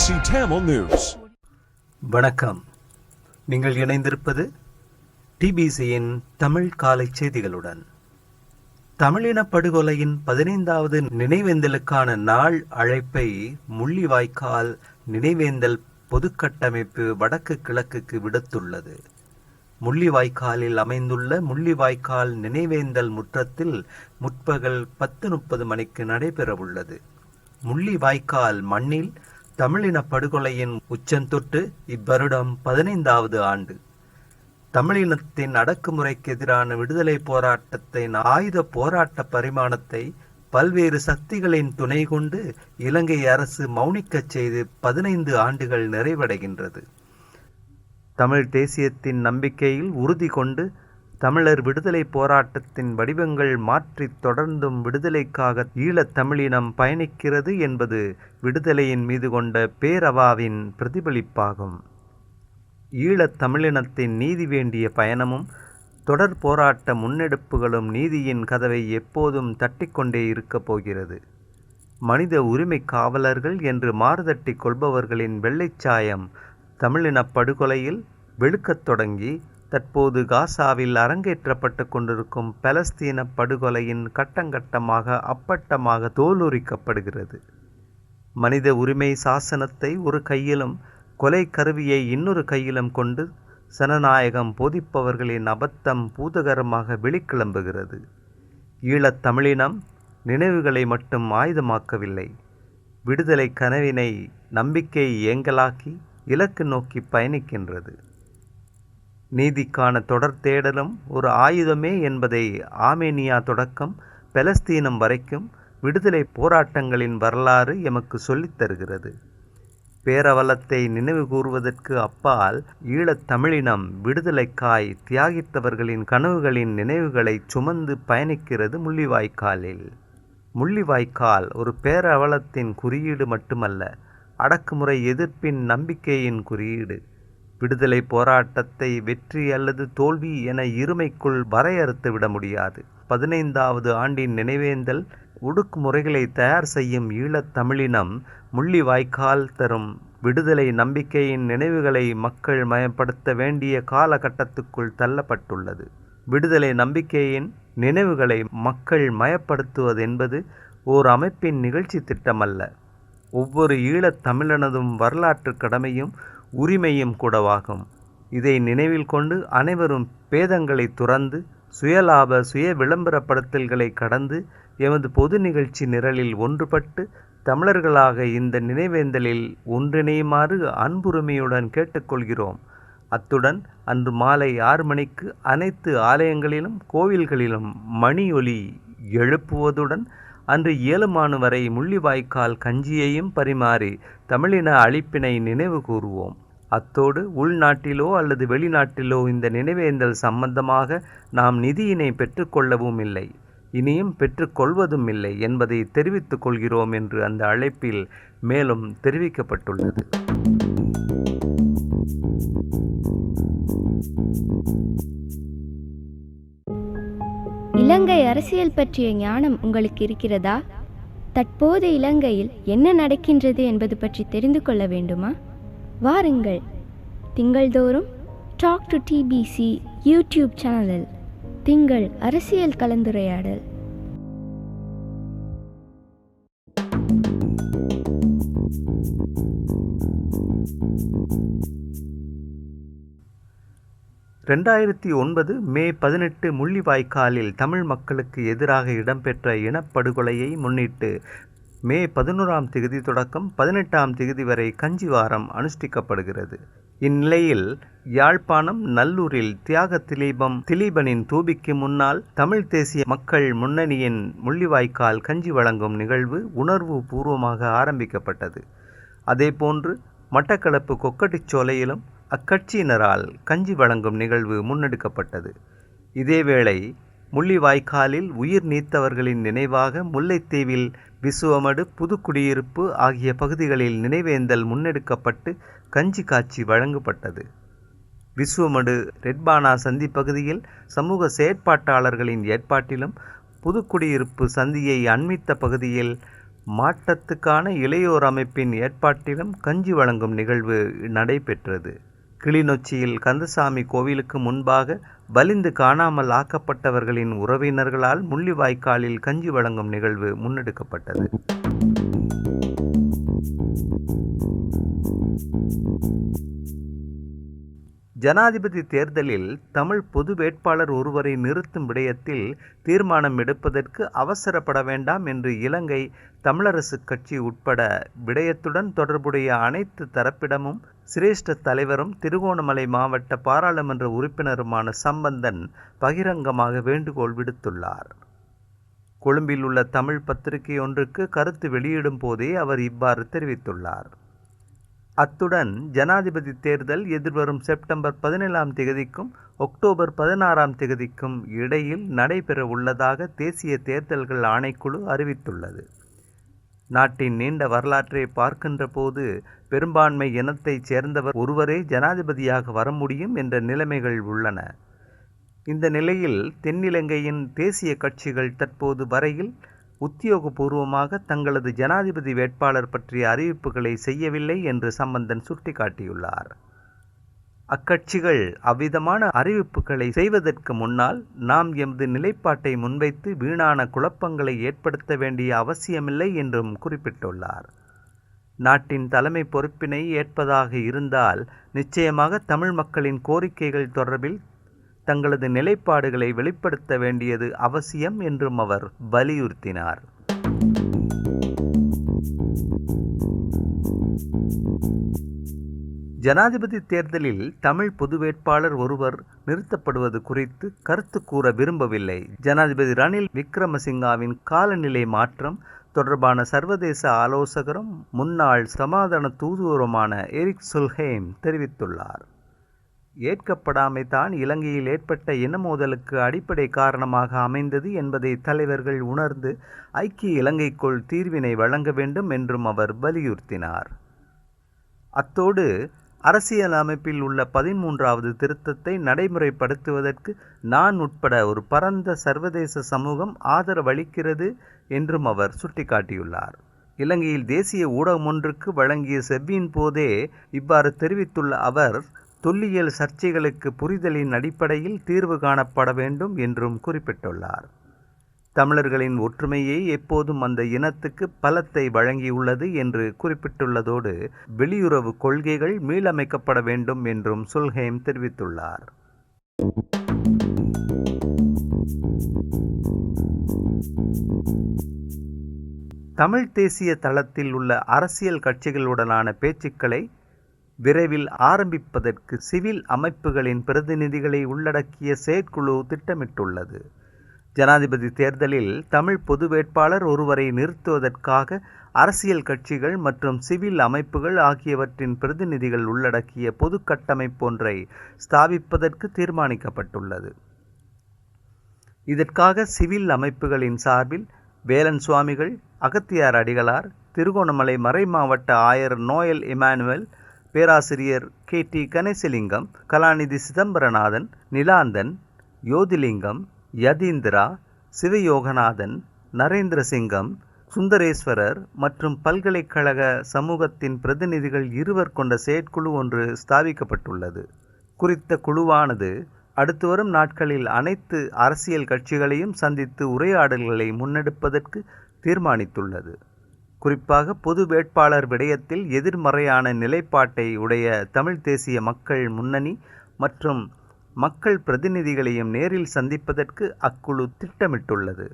Tamil News. வணக்கம். நீங்கள் இணைந்திருப்பது டிபிசியின் தமிழ் காலை செய்திகளுடன். தமிழின படுகொலையின் 15வது நினைவேந்தலுக்கான நாள் அழைப்பை முள்ளிவாய்க்கால் நினைவேந்தல் பொதுக்கட்டமைப்பு வடக்கு கிழக்குக்கு விடுத்துள்ளது. முள்ளிவாய்க்காலில் அமைந்துள்ள முள்ளிவாய்க்கால் நினைவேந்தல் முற்றத்தில் முற்பகல் 10:30 மணிக்கு நடைபெறவுள்ளது. முள்ளிவாய்க்கால் மண்ணில் தமிழின படுகொலையின் உச்சந்தொட்டு இவ்வருடம் 15வது ஆண்டு. தமிழினத்தின் அடக்குமுறைக்கு எதிரான விடுதலை போராட்டத்தின் ஆயுத போராட்ட பரிமாணத்தை பல்வேறு சக்திகளின் துணை கொண்டு இலங்கை அரசு மௌனிக்கச் செய்து 15 ஆண்டுகள் நிறைவடைகின்றது. தமிழ் தேசியத்தின் நம்பிக்கையில் உறுதி கொண்டு தமிழர் விடுதலை போராட்டத்தின் வடிவங்கள் மாற்றி தொடர்ந்தும் விடுதலைக்காக ஈழத் தமிழினம் பயணிக்கிறது என்பது விடுதலையின் மீது கொண்ட பேரவாவின் பிரதிபலிப்பாகும். ஈழத் தமிழினத்தின் நீதி வேண்டிய பயணமும் தொடர் போராட்ட முன்னெடுப்புகளும் நீதியின் கதவை எப்போதும் தட்டிக்கொண்டே இருக்கப் போகிறது. மனித உரிமை காவலர்கள் என்று மாறுதட்டி கொள்பவர்களின் வெள்ளைச்சாயம் தமிழின படுகொலையில் வெளுக்கத் தொடங்கி தற்போது காசாவில் அரங்கேற்றப்பட்டு கொண்டிருக்கும் பலஸ்தீன படுகொலையின் கட்டங்கட்டமாக அப்பட்டமாக தோலுரிக்கப்படுகிறது. மனித உரிமை சாசனத்தை ஒரு கையிலும் கொலை கருவியை இன்னொரு கையிலும் கொண்டு சனநாயகம் போதிப்பவர்களின் அபத்தம் பூதகரமாக வெளிக்கிளம்புகிறது. ஈழத் தமிழினம் நினைவுகளை மட்டும் ஆயுதமாக்கவில்லை, விடுதலை கனவினை நம்பிக்கை ஏங்கலாக்கி இலக்கு நோக்கி பயணிக்கின்றது. நீதிக்கான தொடர் தேடலும் ஒரு ஆயுதமே என்பதை ஆர்மேனியா தொடக்கம் பலஸ்தீனம் வரைக்கும் விடுதலை போராட்டங்களின் வரலாறு எமக்கு சொல்லித் தருகிறது. பேரவலத்தை நினைவு கூறுவதற்கு அப்பால் ஈழத் தமிழினம் விடுதலைக்காய் தியாகித்தவர்களின் கனவுகளின் நினைவுகளை சுமந்து பயணிக்கிறது முள்ளிவாய்க்காலில். முள்ளிவாய்க்கால் ஒரு பேரவலத்தின் குறியீடு மட்டுமல்ல, அடக்குமுறை எதிர்ப்பின் நம்பிக்கையின் குறியீடு. விடுதலை போராட்டத்தை வெற்றி அல்லது தோல்வி என இருமைக்குள் வரையறுத்து விட முடியாது. 15வது ஆண்டின் நினைவேந்தல் ஒடுக்குமுறைகளை தயார் செய்யும் ஈழத் தமிழினம் முள்ளிவாய்க்கால் தரும் விடுதலை நம்பிக்கையின் நினைவுகளை மக்கள் மயப்படுத்த வேண்டிய காலகட்டத்துக்குள் தள்ளப்பட்டுள்ளது. விடுதலை நம்பிக்கையின் நினைவுகளை மக்கள் மயப்படுத்துவது என்பது ஓர் அமைப்பின் நிகழ்ச்சி திட்டமல்ல, ஒவ்வொரு ஈழத் தமிழனதும் வரலாற்று கடமையும் உரிமையும் கூடவாகும். இதை நினைவில் கொண்டு அனைவரும் பேதங்களை துறந்து சுயலாப சுய விளம்பரப்படுத்தல்களை கடந்து எமது பொது நிகழ்ச்சி நிரலில் ஒன்றுபட்டு தமிழர்களாக இந்த நினைவேந்தலில் ஒன்றிணையுமாறு அன்புரிமையுடன் கேட்டுக்கொள்கிறோம். அத்துடன் அன்று மாலை 6 மணிக்கு அனைத்து ஆலயங்களிலும் கோவில்களிலும் மணி ஒலி எழுப்புவதுடன் அன்று 7 வரை முள்ளிவாய்க்கால் கஞ்சியையும் பரிமாறி தமிழின அழிப்பினை நினைவு கூறுவோம். அத்தோடு உள்நாட்டிலோ அல்லது வெளிநாட்டிலோ இந்த நினைவேந்தல் சம்பந்தமாக நாம் நிதியினை பெற்றுக்கொள்ளவும் இல்லை, இனியும் பெற்றுக்கொள்வதும் இல்லை என்பதை தெரிவித்துக் கொள்கிறோம் என்று அந்த அழைப்பில் மேலும் தெரிவிக்கப்பட்டுள்ளது. இலங்கை அரசியல் பற்றிய ஞானம் உங்களுக்கு இருக்கிறதா? தற்போது இலங்கையில் என்ன நடக்கின்றது என்பது பற்றி தெரிந்து கொள்ள வேண்டுமா? வாருங்கள், திங்கள்தோறும் டாக் டு டிபிசி யூடியூப் சேனலில் திங்கள் அரசியல் கலந்துரையாடல். மே 18 முள்ளிவாய்க்காலில் தமிழ் மக்களுக்கு எதிராக இடம்பெற்ற இனப்படுகொலையை முன்னிட்டு மே 11 தொடக்கம் 18 வரை கஞ்சி வாரம் அனுஷ்டிக்கப்படுகிறது. இந்நிலையில் யாழ்ப்பாணம் நல்லூரில் தியாக திலீபனின் தூபிக்கு முன்னால் தமிழ் தேசிய மக்கள் முன்னணியின் முள்ளிவாய்க்கால் கஞ்சி வழங்கும் நிகழ்வு உணர்வு பூர்வமாக ஆரம்பிக்கப்பட்டது. அதேபோன்று மட்டக்களப்பு கொக்கட்டிச்சோலையிலும் அக்கட்சியினரால் கஞ்சி வழங்கும் நிகழ்வு முன்னெடுக்கப்பட்டது. இதேவேளை முள்ளிவாய்க்காலில் உயிர் நீத்தவர்களின் நினைவாக முல்லைத்தீவில் விசுவமடு புதுக்குடியிருப்பு ஆகிய பகுதிகளில் நினைவேந்தல் முன்னெடுக்கப்பட்டு கஞ்சி காட்சி வழங்கப்பட்டது. விசுவமடு ரெட்பானா சந்தி பகுதியில் சமூக செயற்பாட்டாளர்களின் ஏற்பாட்டிலும் புதுக்குடியிருப்பு சந்தியை அண்மித்த பகுதியில் மாட்டத்துக்கான இளையோர் அமைப்பின் ஏற்பாட்டிலும் கஞ்சி வழங்கும் நிகழ்வு நடைபெற்றது. கிளிநொச்சியில் கந்தசாமி கோவிலுக்கு முன்பாக வலிந்து காணாமல் ஆக்கப்பட்டவர்களின் உறவினர்களால் முள்ளிவாய்க்காலில் கஞ்சி வழங்கும் நிகழ்வு முன்னெடுக்கப்பட்டது. ஜனாதிபதி தேர்தலில் தமிழ் பொது வேட்பாளர் ஒருவரை நிறுத்தும் விடயத்தில் தீர்மானம் எடுப்பதற்கு அவசரப்பட வேண்டாம் என்று இலங்கை தமிழரசுக் கட்சி உட்பட விடயத்துடன் தொடர்புடைய அனைத்து தரப்பிடமும் சிரேஷ்ட தலைவரும் திருகோணமலை மாவட்ட பாராளுமன்ற உறுப்பினருமான சம்பந்தன் பகிரங்கமாக வேண்டுகோள் விடுத்துள்ளார். கொழும்பில் உள்ள தமிழ் பத்திரிகை ஒன்றுக்கு கருத்து வெளியிடும் போதே அவர் இவ்வாறு தெரிவித்துள்ளார். அத்துடன் ஜனாதிபதி தேர்தல் எதிர்வரும் செப்டம்பர் 17 அக்டோபர் 16 இடையில் நடைபெற உள்ளதாக தேசிய தேர்தல்கள் ஆணைக்குழு அறிவித்துள்ளது. நாட்டின் நீண்ட வரலாற்றை பார்க்கின்ற போது பெரும்பான்மை இனத்தைச் சேர்ந்தவர் ஒருவரே ஜனாதிபதியாக வர முடியும் என்ற நிலைமைகள் உள்ளன. இந்த நிலையில் தென்னிலங்கையின் தேசிய கட்சிகள் தற்போது வரையில் உத்தியோகபூர்வமாக தங்களது ஜனாதிபதி வேட்பாளர் பற்றிய அறிவிப்புகளை செய்யவில்லை என்று சம்பந்தன் சுட்டிக்காட்டியுள்ளார். அக்கட்சிகள் அவ்விதமான அறிவிப்புகளை செய்வதற்கு முன்னால் நாம் எமது நிலைப்பாட்டை முன்வைத்து வீணான குழப்பங்களை ஏற்படுத்த வேண்டிய அவசியமில்லை என்றும் குறிப்பிட்டுள்ளார். நாட்டின் தலைமை பொறுப்பினை ஏற்பதாக இருந்தால் நிச்சயமாக தமிழ் மக்களின் கோரிக்கைகள் தொடர்பில் தங்களது நிலைப்பாடுகளை வெளிப்படுத்த வேண்டியது அவசியம் என்றும் அவர் வலியுறுத்தினார். ஜனாதிபதி தேர்தலில் தமிழ் பொது வேட்பாளர் ஒருவர் நிறுத்தப்படுவது குறித்து கருத்து கூற விரும்பவில்லை. ஜனாதிபதி ரணில் விக்ரமசிங்காவின் காலநிலை மாற்றம் தொடர்பான சர்வதேச ஆலோசகரும் முன்னாள் சமாதான தூதுவருமான எரிக் சுல்ஹேம் தெரிவித்துள்ளார். ஏற்கப்படாமை தான் இலங்கையில் ஏற்பட்ட இனமோதலுக்கு அடிப்படை காரணமாக அமைந்தது என்பதை தலைவர்கள் உணர்ந்து ஐக்கிய இலங்கைக்குள் தீர்வினை வழங்க வேண்டும் என்றும் அவர் வலியுறுத்தினார். அத்தோடு அரசியல் அமைப்பில் உள்ள 13வது திருத்தத்தை நடைமுறைப்படுத்துவதற்கு நான் உட்பட ஒரு பரந்த சர்வதேச சமூகம் ஆதரவளிக்கிறது என்றும் அவர் சுட்டிக்காட்டியுள்ளார். இலங்கையில் தேசிய ஊடகம் ஒன்றுக்கு வழங்கிய செவ்வியின் போதே இவ்வாறு தெரிவித்துள்ள அவர் தொல்லியல் சர்ச்சைகளுக்கு புரிதலின் அடிப்படையில் தீர்வு காணப்பட வேண்டும் என்றும் குறிப்பிட்டுள்ளார். தமிழர்களின் ஒற்றுமையே எப்போதும் அந்த இனத்துக்கு பலத்தை வழங்கியுள்ளது என்று குறிப்பிட்டுள்ளதோடு வெளியுறவு கொள்கைகள் மீளமைக்கப்பட வேண்டும் என்றும் சுல்ஹேம் தெரிவித்துள்ளார். தமிழ் தேசிய தளத்தில் உள்ள அரசியல் கட்சிகளுடனான பேச்சுக்களை விரைவில் ஆரம்பிப்பதற்கு சிவில் அமைப்புகளின் பிரதிநிதிகளை உள்ளடக்கிய செயற்குழு திட்டமிட்டுள்ளது. ஜனாதிபதி தேர்தலில் தமிழ் பொது வேட்பாளர் ஒருவரை நிறுத்துவதற்காக அரசியல் கட்சிகள் மற்றும் சிவில் அமைப்புகள் ஆகியவற்றின் பிரதிநிதிகள் உள்ளடக்கிய பொது கட்டமைப்பு ஒன்றை ஸ்தாபிப்பதற்கு தீர்மானிக்கப்பட்டுள்ளது. இதற்காக சிவில் அமைப்புகளின் சார்பில் வேலன் சுவாமிகள், அகத்தியார் அடிகளார், திருகோணமலை மறைமாவட்ட ஆயர் நோயல் இமானுவேல், பேராசிரியர் KT கணேசலிங்கம், கலாநிதி சிதம்பரநாதன், நிலாந்தன், யோதிலிங்கம், யதீந்திரா, சிவயோகநாதன், நரேந்திரசிங்கம், சுந்தரேஸ்வரர் மற்றும் பல்கலைக்கழக சமூகத்தின் பிரதிநிதிகள் 2 கொண்ட செயற்குழு ஒன்று ஸ்தாபிக்கப்பட்டுள்ளது. குறித்த குழுவானது அடுத்து வரும் நாட்களில் அனைத்து அரசியல் கட்சிகளையும் சந்தித்து உரையாடல்களை முன்னெடுப்பதற்கு தீர்மானித்துள்ளது. குறிப்பாக பொது வேட்பாளர் விடயத்தில் எதிர்மறையான நிலைப்பாட்டை உடைய தமிழ் தேசிய மக்கள் முன்னணி மற்றும் மக்கள் பிரதிநிதிகளையும் நேரில் சந்திப்பதற்கு அக்குழு திட்டமிட்டுள்ளது.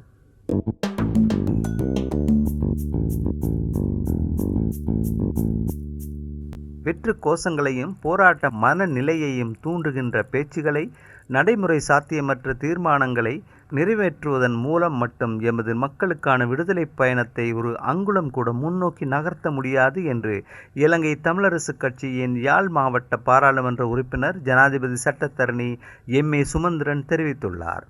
வெற்று கோஷங்களையும் போராட்ட மனநிலையையும் தூண்டுகின்ற பேச்சுகளை, நடைமுறை சாத்தியமற்ற தீர்மானங்களை நிறைவேற்றுவதன் மூலம் மட்டும் எமது மக்களுக்கான விடுதலை பயணத்தை ஒரு அங்குலம் கூட முன்னோக்கி நகர்த்த முடியாது என்று இலங்கை தமிழரசுக் கட்சியின் யாழ் மாவட்ட பாராளுமன்ற உறுப்பினர், ஜனாதிபதி சட்டத்தரணி MA சுமந்திரன் தெரிவித்துள்ளார்.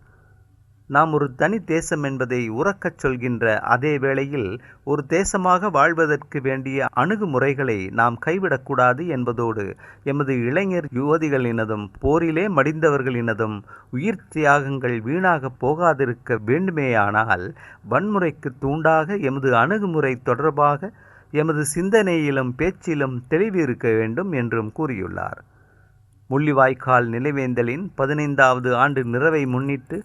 நாம் ஒரு தனி தேசம் என்பதை உரக்கச் சொல்கின்ற அதே வேளையில் ஒரு தேசமாக வாழ்வதற்கு வேண்டிய அணுகுமுறைகளை நாம் கைவிடக்கூடாது என்பதோடு எமது இளைஞர் யுவதிகளினதும் போரிலே மடிந்தவர்களினதும் உயிர் தியாகங்கள் வீணாக போகாதிருக்க வேண்டுமேயானால் வன்முறைக்கு தூண்டாக எமது அணுகுமுறை தொடர்பாக எமது சிந்தனையிலும் பேச்சிலும் தெளிவு இருக்க வேண்டும் என்றும் கூறியுள்ளார். முள்ளிவாய்க்கால் நினைவேந்தலின் 15வது ஆண்டு நிறைவை முன்னிட்டு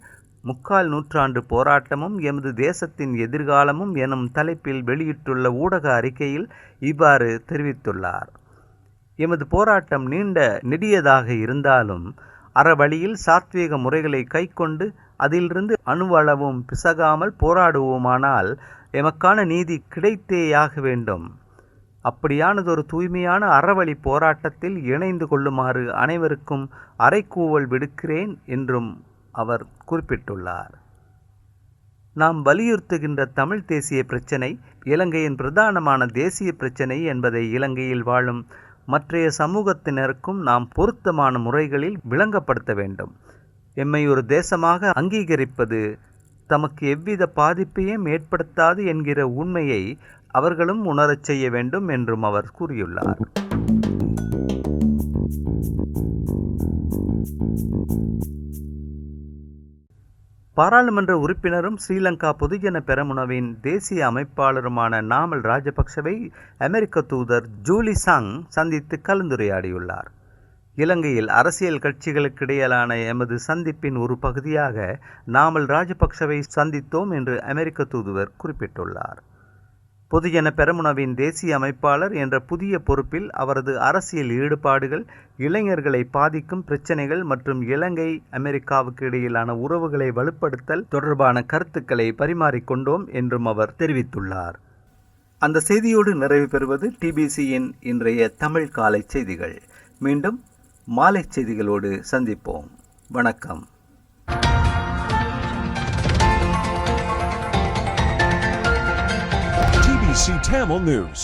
3/4 நூற்றாண்டு போராட்டமும் எமது தேசத்தின் எதிர்காலமும் எனும் தலைப்பில் வெளியிட்டுள்ள ஊடக அறிக்கையில் இவ்வாறு தெரிவித்துள்ளார். எமது போராட்டம் நீண்ட நெடியதாக இருந்தாலும் அறவழியில் சாத்வீக முறைகளை கைக்கொண்டு அதிலிருந்து அணுவளவும் பிசகாமல் போராடுவோமானால் எமக்கான நீதி கிடைத்தேயாக வேண்டும். அப்படியானதொரு தூய்மையான அறவழி போராட்டத்தில் இணைந்து கொள்ளுமாறு அனைவருக்கும் அறைகூவல் விடுக்கிறேன் என்றும் அவர் குறிப்பிட்டுள்ளார். நாம் வலியுறுத்துகின்ற தமிழ் தேசிய பிரச்சினை இலங்கையின் பிரதானமான தேசிய பிரச்சினை என்பதை இலங்கையில் வாழும் மற்றைய சமூகத்தினருக்கும் நாம் பொருத்தமான முறைகளில் விளங்கப்படுத்த வேண்டும். எம்மை ஒரு தேசமாக அங்கீகரிப்பது தமக்கு எவ்வித பாதிப்பையும் ஏற்படுத்தாது என்கிற உண்மையை அவர்களும் உணரச் செய்ய வேண்டும் என்றும் அவர் கூறியுள்ளார். பாராளுமன்ற உறுப்பினரும் ஸ்ரீலங்கா பொதுஜன பெரமுனவின் தேசிய அமைப்பாளருமான நாமல் ராஜபக்சவை அமெரிக்க தூதர் ஜூலி சாங் சந்தித்து கலந்துரையாடியுள்ளார். இலங்கையில் அரசியல் கட்சிகளுக்கிடையிலான எமது சந்திப்பின் ஒரு பகுதியாக நாமல் ராஜபக்சவை சந்தித்தோம் என்று அமெரிக்க தூதுவர் குறிப்பிட்டுள்ளார். பொதுஜன பெரமுனவின் தேசிய அமைப்பாளர் என்ற புதிய பொறுப்பில் அவரது அரசியல் ஈடுபாடுகள், இளைஞர்களை பாதிக்கும் பிரச்சினைகள் மற்றும் இலங்கை அமெரிக்காவுக்கு இடையிலான உறவுகளை வலுப்படுத்தல் தொடர்பான கருத்துக்களை பரிமாறிக்கொண்டோம் என்றும் அவர் தெரிவித்துள்ளார். அந்த செய்தியோடு நிறைவு பெறுவது டிபிசியின் இன்றைய தமிழ் காலை செய்திகள். மீண்டும் மாலை செய்திகளோடு சந்திப்போம். வணக்கம். TBC Tamil News.